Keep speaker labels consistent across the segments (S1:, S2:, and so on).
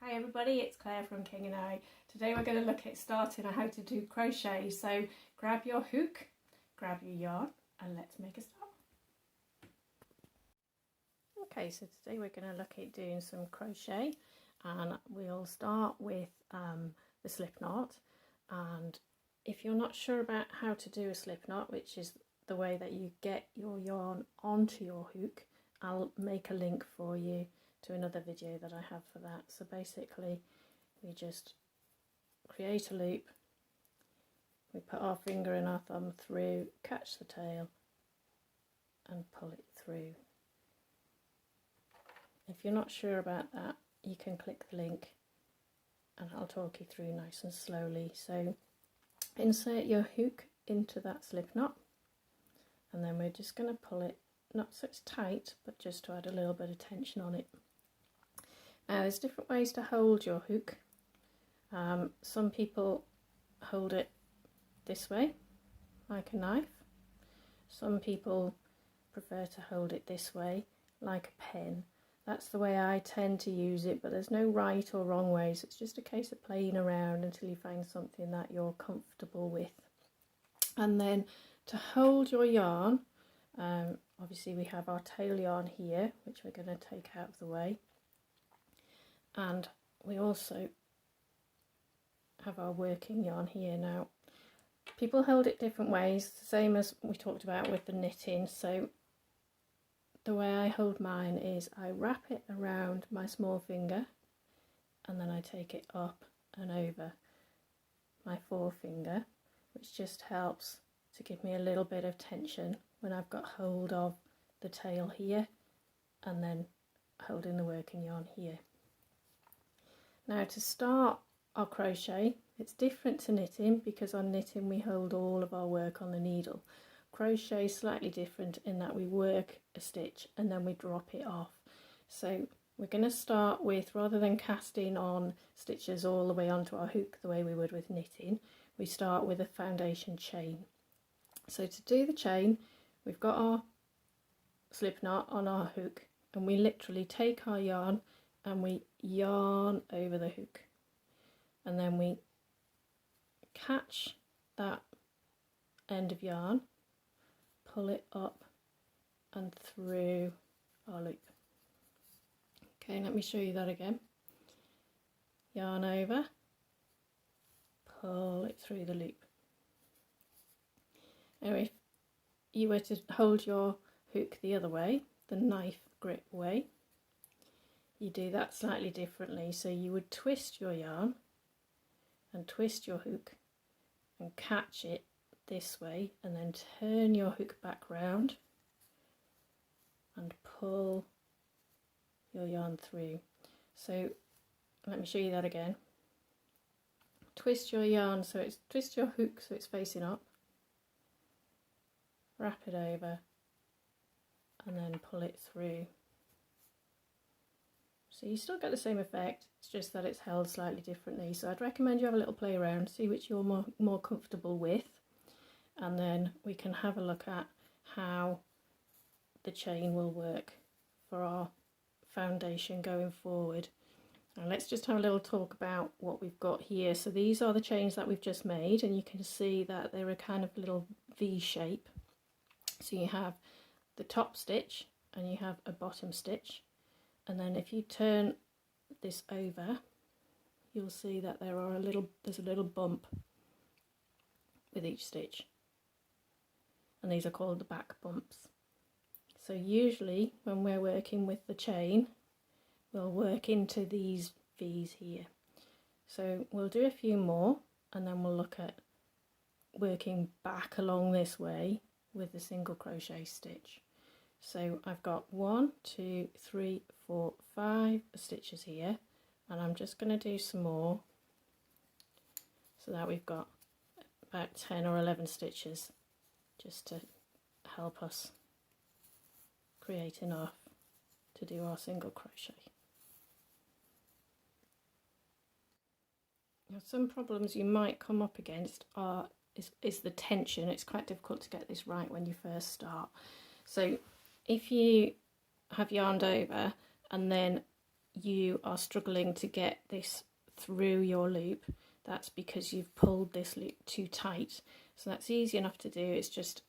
S1: Hi everybody, it's Claire from King and I. Today we're going to look at starting on how to do crochet. So grab your hook, grab your yarn and let's make a start. Okay, so today we're going to look at doing some crochet and we'll start with the slip knot. And if you're not sure about how to do a slip knot, which is the way that you get your yarn onto your hook, I'll make a link for you to another video that I have for that. So basically we just create a loop, we put our finger and our thumb through, catch the tail and pull it through. If you're not sure about that, you can click the link and I'll talk you through nice and slowly. So insert your hook into that slip knot and then we're just going to pull it, not so it's tight, but just to add a little bit of tension on it. Now there's different ways to hold your hook. Some people hold it this way, like a knife. Some people prefer to hold it this way, like a pen. That's the way I tend to use it, but there's no right or wrong ways. It's just a case of playing around until you find something that you're comfortable with. And then to hold your yarn, obviously we have our tail yarn here, which we're going to take out of the way. And we also have our working yarn here. Now, people hold it different ways, the same as we talked about with the knitting. So the way I hold mine is I wrap it around my small finger and then I take it up and over my forefinger, which just helps to give me a little bit of tension when I've got hold of the tail here and then holding the working yarn here. Now to start our crochet, it's different to knitting because on knitting we hold all of our work on the needle. Crochet is slightly different in that we work a stitch and then we drop it off. So we're going to start with, rather than casting on stitches all the way onto our hook the way we would with knitting, we start with a foundation chain. So to do the chain, we've got our slip knot on our hook and we literally take our yarn and we yarn over the hook and then we catch that end of yarn, pull it up and through our loop. Okay, let me show you that again. Yarn over, pull it through the loop. Now if you were to hold your hook the other way, the knife grip way, you do that slightly differently. So you would twist your yarn and twist your hook and catch it this way and then turn your hook back round and pull your yarn through. So let me show you that again. Twist your yarn, so it's twist your hook so it's facing up, wrap it over and then pull it through. So you still get the same effect, it's just that it's held slightly differently. So I'd recommend you have a little play around, see which you're more comfortable with, and then we can have a look at how the chain will work for our foundation going forward. Now let's just have a little talk about what we've got here. So these are the chains that we've just made and you can see that they're a kind of little V shape. So you have the top stitch and you have a bottom stitch. And then if you turn this over, you'll see that there's a little bump with each stitch. And these are called the back bumps. So usually when we're working with the chain, we'll work into these V's here. So we'll do a few more and then we'll look at working back along this way with the single crochet stitch. So I've got 1, 2, 3, 4, 5 stitches here and I'm just going to do some more so that we've got about 10 or 11 stitches just to help us create enough to do our single crochet. Now some problems you might come up against is the tension. It's quite difficult to get this right when you first start. So if you have yarned over and then you are struggling to get this through your loop, that's because you've pulled this loop too tight. So that's easy enough to do. It's just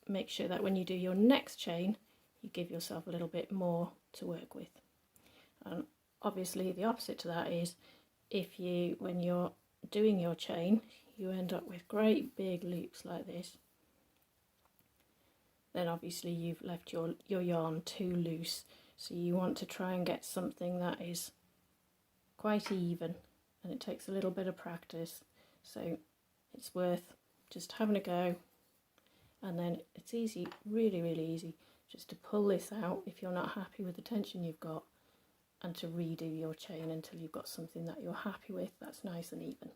S1: make sure that when you do your next chain, you give yourself a little bit more to work with. And obviously the opposite to that is if you, when you're doing your chain, you end up with great big loops like this, then obviously you've left your yarn too loose. So you want to try and get something that is quite even, and it takes a little bit of practice. So it's worth just having a go, and then it's easy, really, really easy, just to pull this out if you're not happy with the tension you've got, and to redo your chain until you've got something that you're happy with that's nice and even.